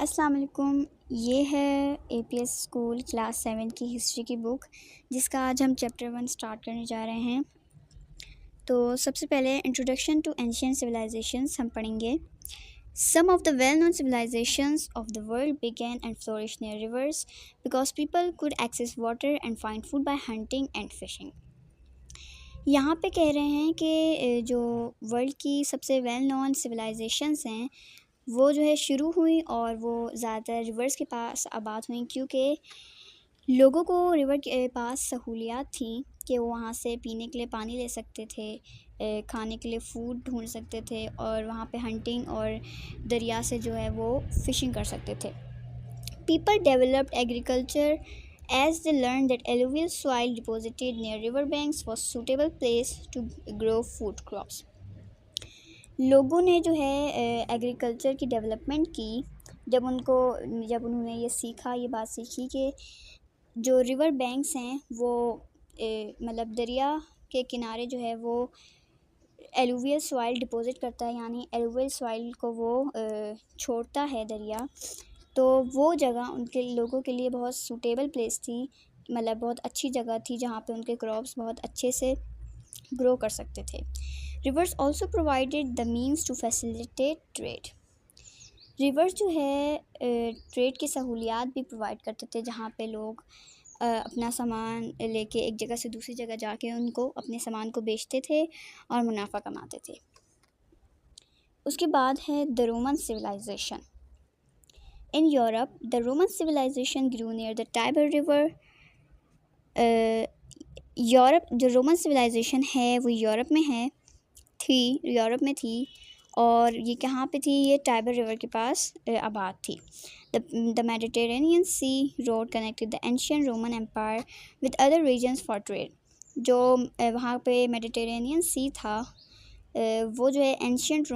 अस्सलाम वालेकुम। ये है एपीएस स्कूल क्लास 7 की हिस्ट्री की बुक, जिसका आज हम चैप्टर 1 स्टार्ट करने जा रहे हैं। तो सबसे पहले इंट्रोडक्शन टू एंशियंट सिविलाइजेशंस हम पढ़ेंगे। Some of the well-known civilizations of the world began and flourished near rivers because people could access water and find food by hunting and fishing. यहाँ पे कह रहे हैं कि जो वर्ल्ड की सबसे वेल नोन सिविलाइजेशंस हैं वो जो है शुरू हुई और वो ज़्यादातर रिवर्स के पास आबाद हुई, क्योंकि लोगों को रिवर के पास सहूलियात थी कि वो वहाँ से पीने के लिए पानी ले सकते थे, खाने के लिए फ़ूड ढूंढ सकते थे और वहाँ पे हंटिंग और दरिया से जो है वो फ़िशिंग कर सकते थे। People developed agriculture as they learned that alluvial soil deposited near river banks was suitable place to grow food crops. लोगों ने जो है एग्रीकल्चर की डेवलपमेंट की जब उन्होंने ये सीखा, ये बात सीखी कि जो रिवर बैंक्स हैं वो मतलब दरिया के किनारे जो है वो एलुवियल सॉइल डिपॉजिट करता है, यानी एलुवियल सॉइल को वो छोड़ता है दरिया। तो वो जगह उनके लोगों के लिए बहुत सूटेबल प्लेस थी, मतलब बहुत अच्छी जगह थी जहाँ पे उनके क्रॉप्स बहुत अच्छे से ग्रो कर सकते थे। Rivers also provided the means to facilitate trade. Rivers जो है ट्रेड की सहूलियात भी प्रोवाइड करते थे, जहाँ पे लोग अपना सामान लेके एक जगह से दूसरी जगह जाके उनको अपने सामान को बेचते थे और मुनाफा कमाते थे। उसके बाद है the Roman civilisation. In Europe the Roman civilisation grew near the Tiber river. Europe जो रोमन सिविलाइजेशन है वो यूरोप में थी और ये कहाँ पे थी? ये टाइबर रिवर के पास आबाद थी। The Mediterranean sea road connected the ancient Roman empire with other regions for trade. जो वहाँ पे मेडिटेरेनियन सी था वो जो है एंशियंट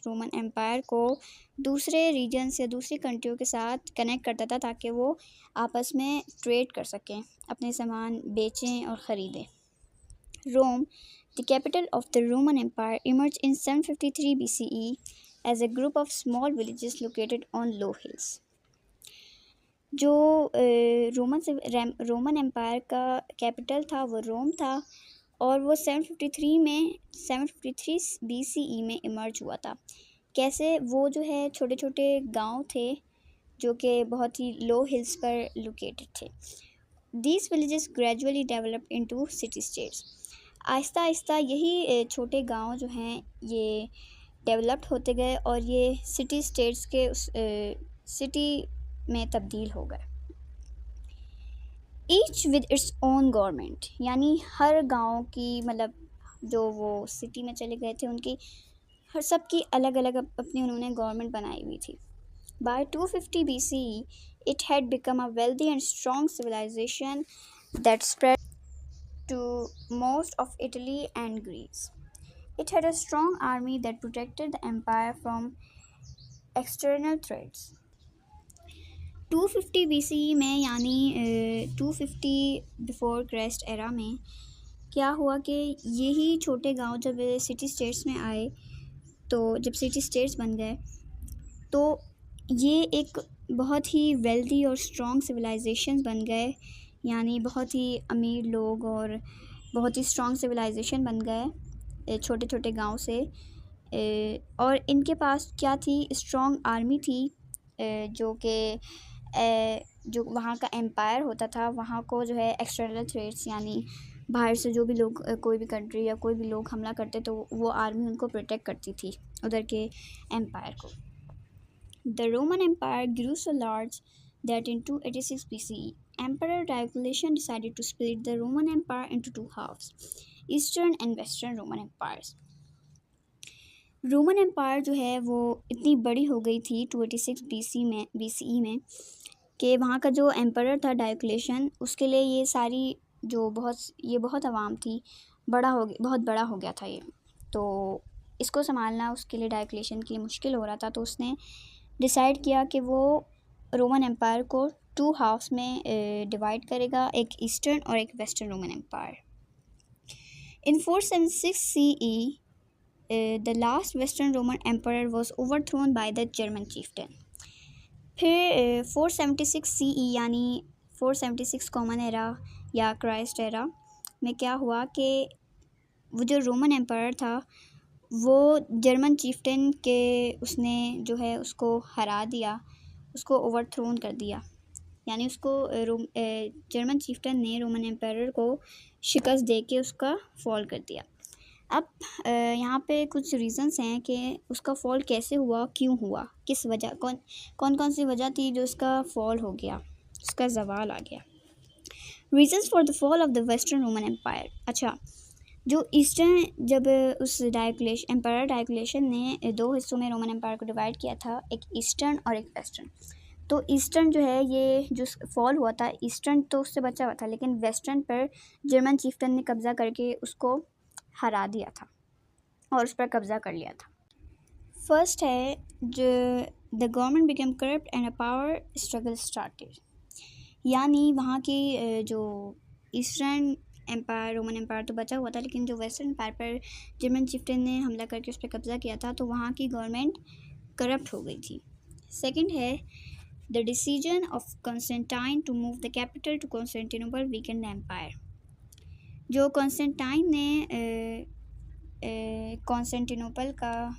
रोमन एम्पायर को दूसरे रीजन्स या दूसरी कंट्रियों के साथ कनेक्ट करता था, ताकि वो आपस में ट्रेड कर सकें, अपने सामान बेचें और ख़रीदें। रोम, the capital of the Roman Empire, emerged in 753 BCE as a group of small villages located on low hills. जो रोमन एम्पायर का कैपिटल था वो रोम था और वो 753 BCE में इमर्ज हुआ था। कैसे? वो जो है छोटे छोटे गांव थे जो कि बहुत ही लो हिल्स पर लोकेटेड थे। These villages gradually developed into city states. Aahista Aahista यही छोटे गांव जो हैं ये डेवलप्ड होते गए और ये सिटी स्टेट्स के सिटी में तब्दील हो गए। Each with its own government, यानी हर गांव की मतलब जो वो सिटी में चले गए थे उनकी हर सबकी अलग अलग अपनी उन्होंने गवर्नमेंट बनाई हुई थी। By 250 BCE, it had become a wealthy and strong civilization that spread to most of Italy and Greece. It had a strong army that protected the empire from external threats. 250 BCE में यानी 250 before Christ era में क्या हुआ कि यही छोटे गांव जब सिटी स्टेट्स में आए, तो जब सिटी स्टेट्स बन गए तो ये एक बहुत ही वेल्दी और स्ट्रॉन्ग सिविलाइजेशन बन गए, यानी बहुत ही अमीर लोग और बहुत ही स्ट्रॉन्ग सिविलाइजेशन बन गए छोटे छोटे गांव से। और इनके पास क्या थी? स्ट्रॉन्ग आर्मी थी जो वहाँ का एम्पायर होता था, वहाँ को जो है एक्सटर्नल थ्रेट्स यानी बाहर से जो भी लोग कोई भी कंट्री या कोई भी लोग हमला करते तो वो आर्मी उनको प्रोटेक्ट करती थी उधर के एम्पायर को। The Roman Empire grew so large that in 286 BCE, Emperor Diocletian decided to split the Roman Empire into two halves, Eastern and Western Roman Empires. Roman empire जो है वो इतनी बड़ी हो गई थी 286 BCE में कि वहाँ का जो एम्परर था डायोक्लेशियन, उसके लिए ये बहुत आवाम थी, बहुत बड़ा हो गया था ये, तो इसको संभालना उसके लिए डायोक्लेशियन के लिए मुश्किल हो रहा था। तो उसने डिसाइड किया कि वो रोमन एम्पायर को टू हाफ्स में डिवाइड करेगा, एक ईस्टर्न और एक western Roman empire. In 476 CE the last western Roman empire was overthrown by the German chieftain. फिर 476 CE यानी 476 कॉमन एरा या क्राइस्ट एरा में क्या हुआ कि वो जो रोमन एम्पायर था वो जर्मन चीफ्टन के उसने जो है उसको हरा दिया, उसको ओवरथ्रोन कर दिया, यानी उसको जर्मन चीफ्टन ने रोमन एम्पायर को शिकस्त दे के उसका फॉल कर दिया। अब यहाँ पे कुछ रीज़न्स हैं कि उसका फॉल कैसे हुआ, क्यों हुआ, किस वजह, कौन सी वजह थी जो उसका फॉल हो गया, उसका ज़वाल आ गया। Reasons for the fall of the western Roman empire. अच्छा, जो ईस्टर्न जब उस एम्पायर डायक्लेशन ने दो हिस्सों में रोमन एम्पायर को डिवाइड किया था, एक ईस्टर्न और एक वेस्टर्न। तो ईस्टर्न जो है ये जो फॉल हुआ था, ईस्टर्न तो उससे बचा हुआ था, लेकिन वेस्टर्न पर जर्मन चीफ्टन ने कब्ज़ा करके उसको हरा दिया था और उस पर कब्ज़ा कर लिया था। फर्स्ट है जो the government became corrupt and a power struggle started, यानी वहाँ की जो ईस्टर्न एम्पायर रोमन एम्पायर तो बचा हुआ था, लेकिन जो वेस्टर्न एम्पायर पर जर्मन चीफ्टन ने हमला करके उस पर कब्ज़ा किया था, तो वहाँ की गवर्नमेंट करप्ट हो गई थी। सेकंड है the decision of Constantine to move the capital to Constantinople weakened the empire. जो कॉन्स्टेंटाइन ने कॉन्स्टेंटिनोपल का,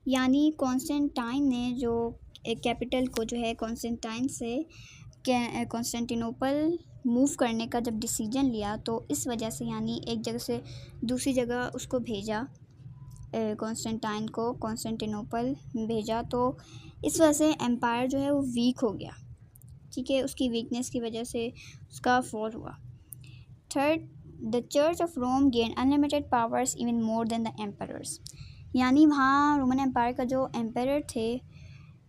यानी कॉन्स्टेंटाइन ने जो कैपिटल को जो है कॉन्स्टेंटाइन से कॉन्स्टेंटिनोपल मूव करने का जब डिसीजन लिया, तो इस वजह से यानी एक जगह से दूसरी जगह उसको भेजा, कॉन्स्टेंटाइन को कॉन्स्टेंटिनोपल भेजा, तो इस वजह से एम्पायर जो है वो वीक हो गया। ठीक है, उसकी वीकनेस की वजह से उसका फॉल हुआ। Third, the church of Rome gain unlimited powers even more than the emperors, यानी वहाँ रोमन एम्पायर का जो एम्पायर थे,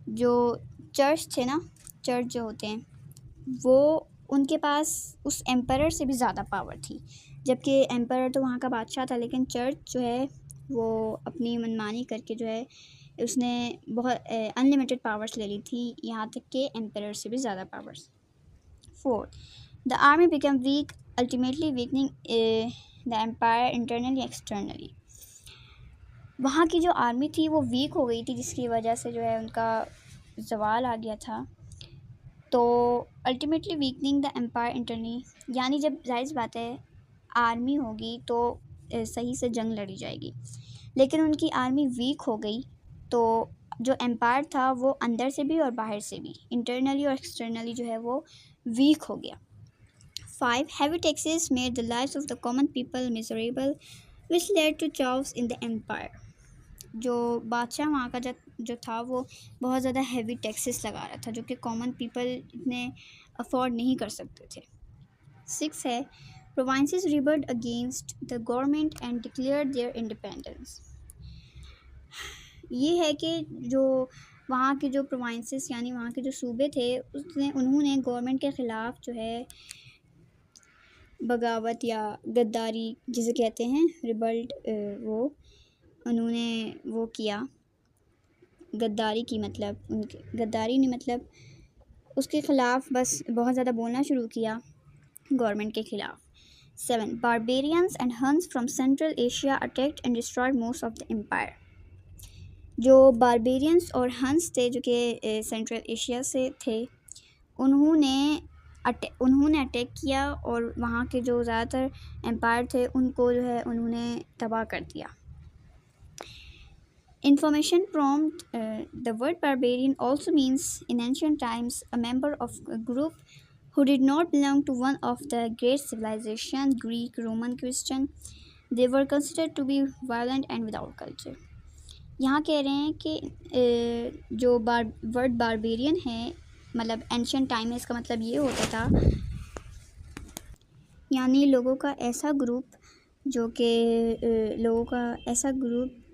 जो चर्च थे ना, चर्च जो होते हैं, वो उनके पास उस एम्पायर से भी ज़्यादा पावर थी। जबकि एम्पायर तो वहाँ का बादशाह था, लेकिन चर्च जो है वो अपनी मनमानी करके जो है उसने बहुत अनलिमिटेड पावर्स ले ली थी, यहाँ तक कि एम्पायर से भी ज़्यादा powers. Fourth, the army become weak ultimately weakening the empire internally externally, वहाँ की जो आर्मी थी वो वीक हो गई थी, जिसकी वजह से जो है उनका ज़वाल आ गया था। तो ultimately weakening the empire internally, यानी जब जाहिर बात है आर्मी होगी तो सही से जंग लड़ी जाएगी, लेकिन उनकी आर्मी वीक हो गई, तो जो एम्पायर था वो अंदर से भी और बाहर से भी, इंटरनली और एक्सटर्नली जो है वो वीक हो गया। 5. Heavy taxes made the lives of the common people miserable, which led to chaos in the empire. जो बादशाह वहाँ का जो था वो बहुत ज़्यादा हैवी टैक्सेस लगा रहा था, जो कि कॉमन पीपल इतने अफोर्ड नहीं कर सकते थे। 6 है provinces rebelled against the government and declared their independence. ये है कि जो वहाँ के जो प्रोविंसेस यानी वहाँ के जो सूबे थे उन्होंने गवर्नमेंट के ख़िलाफ़ जो है बगावत या गद्दारी जिसे कहते हैं रिबल्ट, वो उन्होंने वो किया, गद्दारी की, मतलब उनके गद्दारी नहीं, मतलब उसके ख़िलाफ़ बस बहुत ज़्यादा बोलना शुरू किया गवर्नमेंट के ख़िलाफ़। 7. Barbarians and Huns from central Asia attacked and destroyed most of the empire. जो बारबेरियंस और हंस थे जो कि सेंट्रल एशिया से थे, उन्होंने अटैक किया और वहाँ के जो ज़्यादातर एम्पायर थे उनको जो है उन्होंने तबाह कर दिया। Information prompt, the word barbarian also means in ancient times a member of a group who did not belong to one of the great civilizations, Greek, Roman, Christian. They were considered to be violent and without culture. यहाँ कह रहे हैं कि जो word barbarian है, मतलब ancient time में इसका मतलब ये होता था, यानी लोगों का ऐसा ग्रुप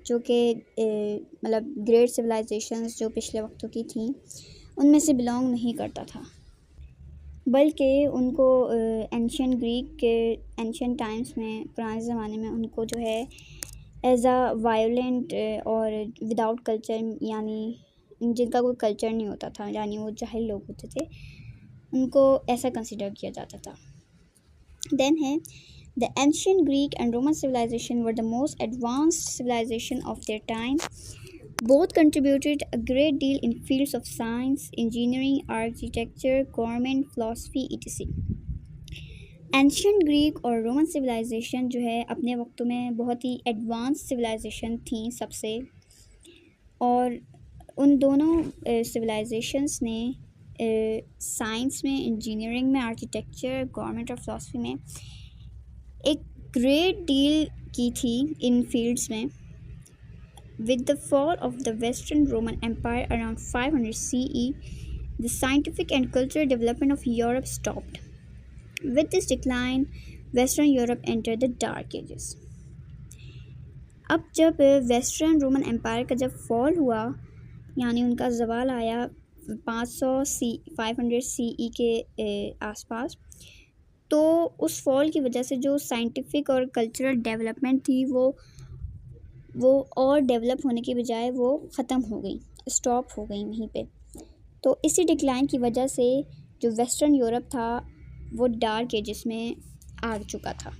जो कि मतलब ग्रेट सिविलाइजेशंस जो पिछले वक्तों की थी उनमें से बिलोंग नहीं करता था, बल्कि उनको एंशियंट ग्रीक के एंशियंट टाइम्स में, पुराने ज़माने में उनको जो है एज आ वायलेंट और विदाउट कल्चर, यानी जिनका कोई कल्चर नहीं होता था, यानी वो जाहिल लोग होते थे, उनको ऐसा कंसिडर किया जाता था। देन है The ancient Greek and Roman civilization were the most advanced civilization of their time. Both contributed a great deal in fields of science, engineering, architecture, government, philosophy, etc. Ancient Greek और Roman civilisation जो है अपने वक्तों में बहुत ही advance civilisation थी सबसे, और उन दोनों सिविलाइजेशंस ने साइंस में, इंजीनियरिंग में, आर्किटेक्चर, गवर्नमेंट और फिलॉसफी में एक ग्रेट डील की थी इन फील्ड्स में. With the fall of the Western Roman Empire around 500 CE, the scientific and cultural development of Europe stopped. With this decline, Western Europe entered the Dark Ages. अब जब western Roman empire का जब fall हुआ, यानी उनका ज़वाल आया 500 CE के आसपास, तो उस फॉल की वजह से जो साइंटिफिक और कल्चरल डेवलपमेंट थी वो और डेवलप होने की बजाय वो ख़त्म हो गई, स्टॉप हो गई वहीं पे. तो इसी डिक्लाइन की वजह से जो वेस्टर्न यूरोप था वो डार्क एजेस में आ चुका था.